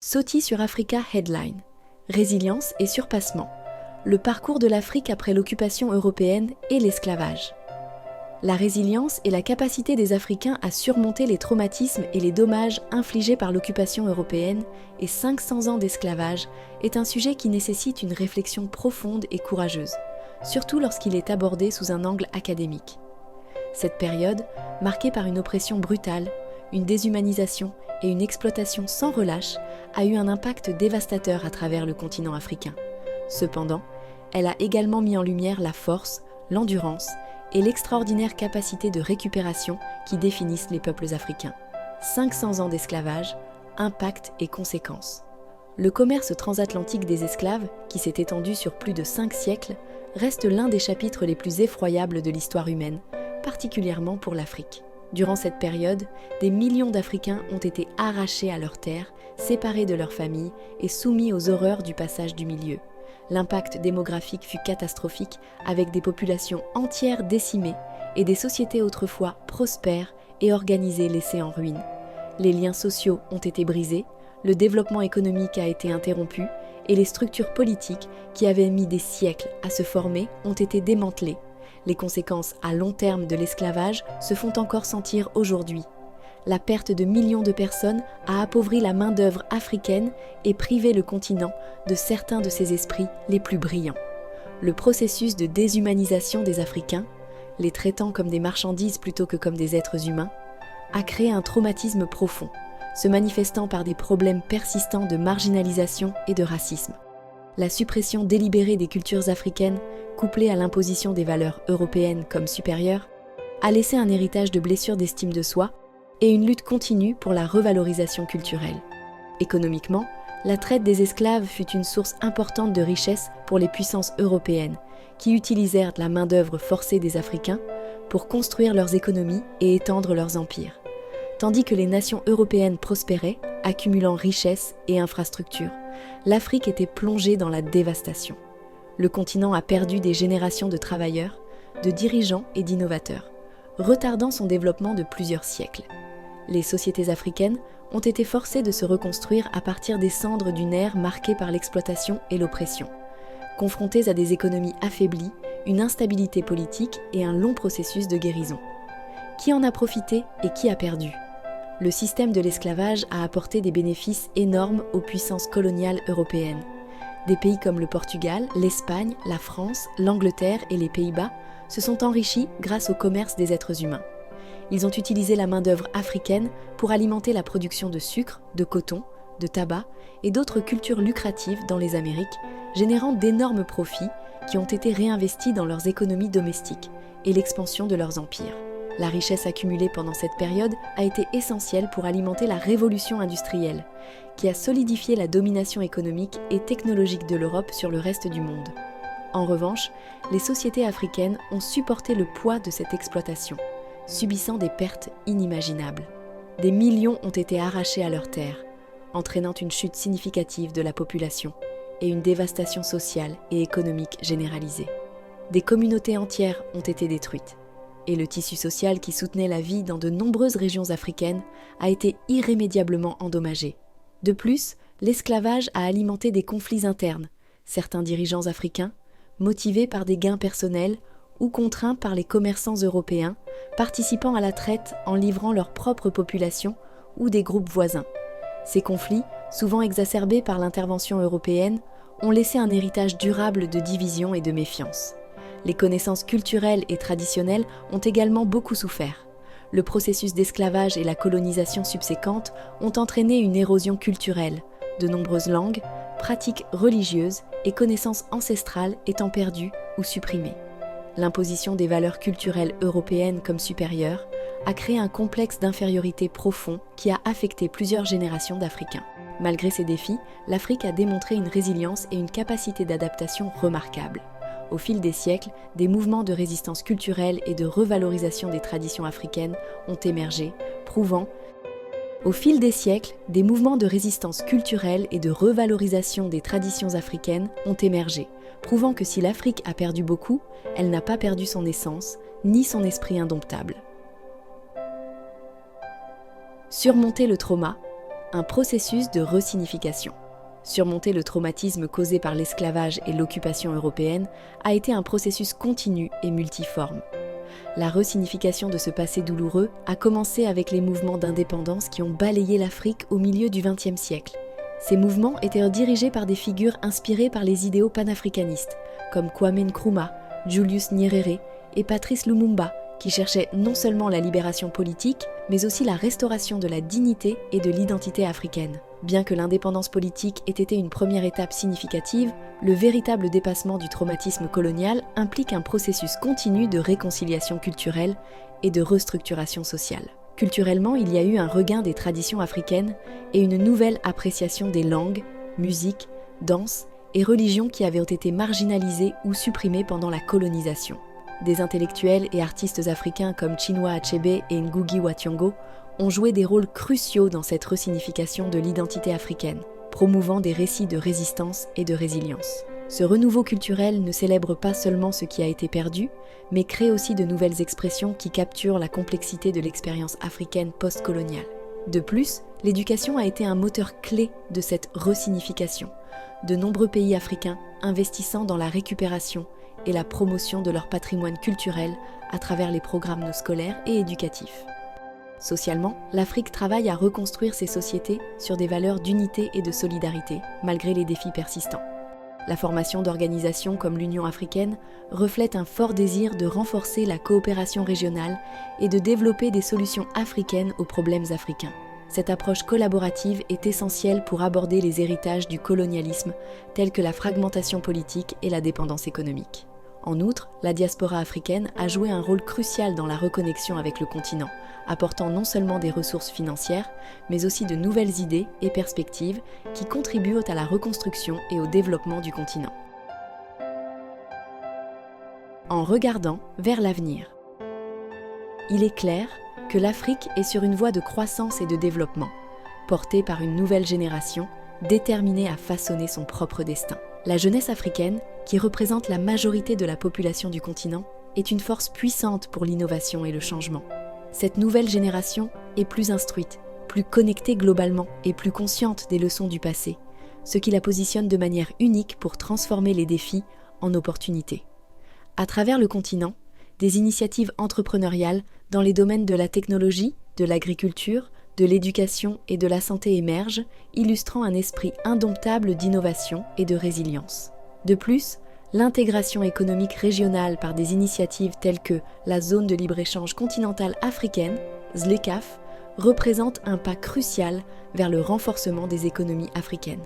Sautis sur Africa Headline. Résilience et surpassement. Le parcours de l'Afrique après l'occupation européenne et l'esclavage. La résilience est la capacité des Africains à surmonter les traumatismes et les dommages infligés par l'occupation européenne et 500 ans d'esclavage est un sujet qui nécessite une réflexion profonde et courageuse, surtout lorsqu'il est abordé sous un angle académique. Cette période, marquée par une oppression brutale, une déshumanisation et une exploitation sans relâche, a eu un impact dévastateur à travers le continent africain. Cependant, elle a également mis en lumière la force, l'endurance et l'extraordinaire capacité de récupération qui définissent les peuples africains. 500 ans d'esclavage, impact et conséquences. Le commerce transatlantique des esclaves, qui s'est étendu sur plus de 5 siècles, reste l'un des chapitres les plus effroyables de l'histoire humaine, particulièrement pour l'Afrique. Durant cette période, des millions d'Africains ont été arrachés à leurs terres, séparés de leurs familles et soumis aux horreurs du passage du milieu. L'impact démographique fut catastrophique, avec des populations entières décimées et des sociétés autrefois prospères et organisées laissées en ruine. Les liens sociaux ont été brisés, le développement économique a été interrompu et les structures politiques, qui avaient mis des siècles à se former, ont été démantelées. Les conséquences à long terme de l'esclavage se font encore sentir aujourd'hui. La perte de millions de personnes a appauvri la main-d'œuvre africaine et privé le continent de certains de ses esprits les plus brillants. Le processus de déshumanisation des Africains, les traitant comme des marchandises plutôt que comme des êtres humains, a créé un traumatisme profond, se manifestant par des problèmes persistants de marginalisation et de racisme. La suppression délibérée des cultures africaines, couplée à l'imposition des valeurs européennes comme supérieures, a laissé un héritage de blessures d'estime de soi et une lutte continue pour la revalorisation culturelle. Économiquement, la traite des esclaves fut une source importante de richesse pour les puissances européennes, qui utilisèrent la main-d'œuvre forcée des Africains pour construire leurs économies et étendre leurs empires. Tandis que les nations européennes prospéraient, accumulant richesses et infrastructures, l'Afrique était plongée dans la dévastation. Le continent a perdu des générations de travailleurs, de dirigeants et d'innovateurs, retardant son développement de plusieurs siècles. Les sociétés africaines ont été forcées de se reconstruire à partir des cendres d'une ère marquée par l'exploitation et l'oppression, confrontées à des économies affaiblies, une instabilité politique et un long processus de guérison. Qui en a profité et qui a perdu ? Le système de l'esclavage a apporté des bénéfices énormes aux puissances coloniales européennes. Des pays comme le Portugal, l'Espagne, la France, l'Angleterre et les Pays-Bas se sont enrichis grâce au commerce des êtres humains. Ils ont utilisé la main-d'œuvre africaine pour alimenter la production de sucre, de coton, de tabac et d'autres cultures lucratives dans les Amériques, générant d'énormes profits qui ont été réinvestis dans leurs économies domestiques et l'expansion de leurs empires. La richesse accumulée pendant cette période a été essentielle pour alimenter la révolution industrielle, qui a solidifié la domination économique et technologique de l'Europe sur le reste du monde. En revanche, les sociétés africaines ont supporté le poids de cette exploitation, subissant des pertes inimaginables. Des millions ont été arrachés à leurs terres, entraînant une chute significative de la population et une dévastation sociale et économique généralisée. Des communautés entières ont été détruites, et le tissu social qui soutenait la vie dans de nombreuses régions africaines a été irrémédiablement endommagé. De plus, l'esclavage a alimenté des conflits internes, certains dirigeants africains, motivés par des gains personnels ou contraints par les commerçants européens, participant à la traite en livrant leur propre population ou des groupes voisins. Ces conflits, souvent exacerbés par l'intervention européenne, ont laissé un héritage durable de division et de méfiance. Les connaissances culturelles et traditionnelles ont également beaucoup souffert. Le processus d'esclavage et la colonisation subséquente ont entraîné une érosion culturelle, de nombreuses langues, pratiques religieuses et connaissances ancestrales étant perdues ou supprimées. L'imposition des valeurs culturelles européennes comme supérieures a créé un complexe d'infériorité profond qui a affecté plusieurs générations d'Africains. Malgré ces défis, l'Afrique a démontré une résilience et une capacité d'adaptation remarquables. Au fil des siècles, des mouvements de résistance culturelle et de revalorisation des traditions africaines ont émergé, prouvant Au fil des siècles, des mouvements de résistance culturelle et de revalorisation des traditions africaines ont émergé, prouvant que si l'Afrique a perdu beaucoup, elle n'a pas perdu son essence, ni son esprit indomptable. Surmonter le trauma, un processus de resignification. Surmonter le traumatisme causé par l'esclavage et l'occupation européenne a été un processus continu et multiforme. La resignification de ce passé douloureux a commencé avec les mouvements d'indépendance qui ont balayé l'Afrique au milieu du XXe siècle. Ces mouvements étaient dirigés par des figures inspirées par les idéaux panafricanistes, comme Kwame Nkrumah, Julius Nyerere et Patrice Lumumba, qui cherchaient non seulement la libération politique, mais aussi la restauration de la dignité et de l'identité africaine. Bien que l'indépendance politique ait été une première étape significative, le véritable dépassement du traumatisme colonial implique un processus continu de réconciliation culturelle et de restructuration sociale. Culturellement, il y a eu un regain des traditions africaines et une nouvelle appréciation des langues, musiques, danses et religions qui avaient été marginalisées ou supprimées pendant la colonisation. Des intellectuels et artistes africains comme Chinua Achebe et Ngugi wa Thiong'o ont joué des rôles cruciaux dans cette resignification de l'identité africaine, promouvant des récits de résistance et de résilience. Ce renouveau culturel ne célèbre pas seulement ce qui a été perdu, mais crée aussi de nouvelles expressions qui capturent la complexité de l'expérience africaine post-coloniale. De plus, l'éducation a été un moteur clé de cette resignification, de nombreux pays africains investissant dans la récupération et la promotion de leur patrimoine culturel à travers les programmes scolaires et éducatifs. Socialement, l'Afrique travaille à reconstruire ses sociétés sur des valeurs d'unité et de solidarité, malgré les défis persistants. La formation d'organisations comme l'Union africaine reflète un fort désir de renforcer la coopération régionale et de développer des solutions africaines aux problèmes africains. Cette approche collaborative est essentielle pour aborder les héritages du colonialisme, tels que la fragmentation politique et la dépendance économique. En outre, la diaspora africaine a joué un rôle crucial dans la reconnexion avec le continent, apportant non seulement des ressources financières, mais aussi de nouvelles idées et perspectives qui contribuent à la reconstruction et au développement du continent. En regardant vers l'avenir, il est clair que l'Afrique est sur une voie de croissance et de développement, portée par une nouvelle génération déterminée à façonner son propre destin. La jeunesse africaine, qui représente la majorité de la population du continent, est une force puissante pour l'innovation et le changement. Cette nouvelle génération est plus instruite, plus connectée globalement et plus consciente des leçons du passé, ce qui la positionne de manière unique pour transformer les défis en opportunités. À travers le continent, des initiatives entrepreneuriales dans les domaines de la technologie, de l'agriculture, de l'éducation et de la santé émergent, illustrant un esprit indomptable d'innovation et de résilience. De plus, l'intégration économique régionale par des initiatives telles que la Zone de libre-échange continentale africaine, ZLECAf, représente un pas crucial vers le renforcement des économies africaines.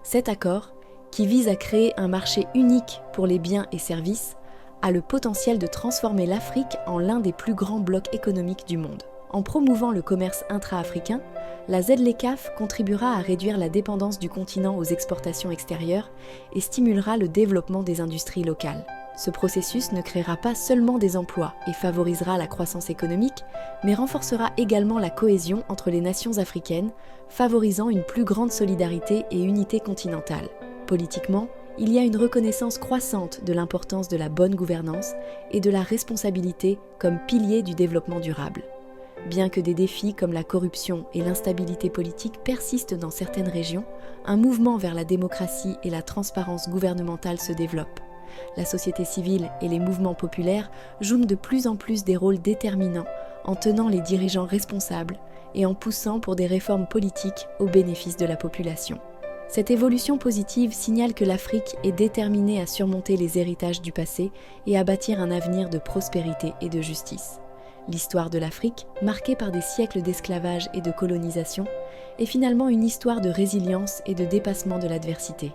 Cet accord, qui vise à créer un marché unique pour les biens et services, a le potentiel de transformer l'Afrique en l'un des plus grands blocs économiques du monde. En promouvant le commerce intra-africain, la ZLECAf contribuera à réduire la dépendance du continent aux exportations extérieures et stimulera le développement des industries locales. Ce processus ne créera pas seulement des emplois et favorisera la croissance économique, mais renforcera également la cohésion entre les nations africaines, favorisant une plus grande solidarité et unité continentale. Politiquement, il y a une reconnaissance croissante de l'importance de la bonne gouvernance et de la responsabilité comme pilier du développement durable. Bien que des défis comme la corruption et l'instabilité politique persistent dans certaines régions, un mouvement vers la démocratie et la transparence gouvernementale se développe. La société civile et les mouvements populaires jouent de plus en plus des rôles déterminants en tenant les dirigeants responsables et en poussant pour des réformes politiques au bénéfice de la population. Cette évolution positive signale que l'Afrique est déterminée à surmonter les héritages du passé et à bâtir un avenir de prospérité et de justice. L'histoire de l'Afrique, marquée par des siècles d'esclavage et de colonisation, est finalement une histoire de résilience et de dépassement de l'adversité.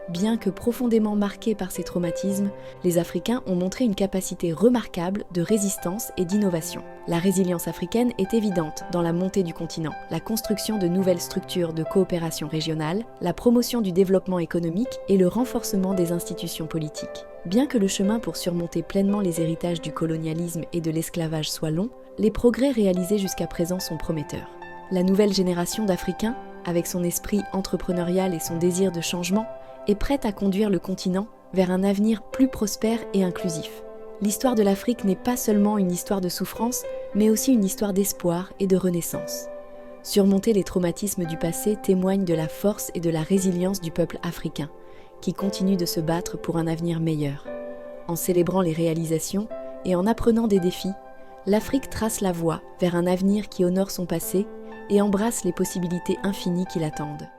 Bien que profondément marqués par ces traumatismes, les Africains ont montré une capacité remarquable de résistance et d'innovation. La résilience africaine est évidente dans la montée du continent, la construction de nouvelles structures de coopération régionale, la promotion du développement économique et le renforcement des institutions politiques. Bien que le chemin pour surmonter pleinement les héritages du colonialisme et de l'esclavage soit long, les progrès réalisés jusqu'à présent sont prometteurs. La nouvelle génération d'Africains, avec son esprit entrepreneurial et son désir de changement, est prête à conduire le continent vers un avenir plus prospère et inclusif. L'histoire de l'Afrique n'est pas seulement une histoire de souffrance, mais aussi une histoire d'espoir et de renaissance. Surmonter les traumatismes du passé témoigne de la force et de la résilience du peuple africain, qui continue de se battre pour un avenir meilleur. En célébrant les réalisations et en apprenant des défis, l'Afrique trace la voie vers un avenir qui honore son passé et embrasse les possibilités infinies qui l'attendent.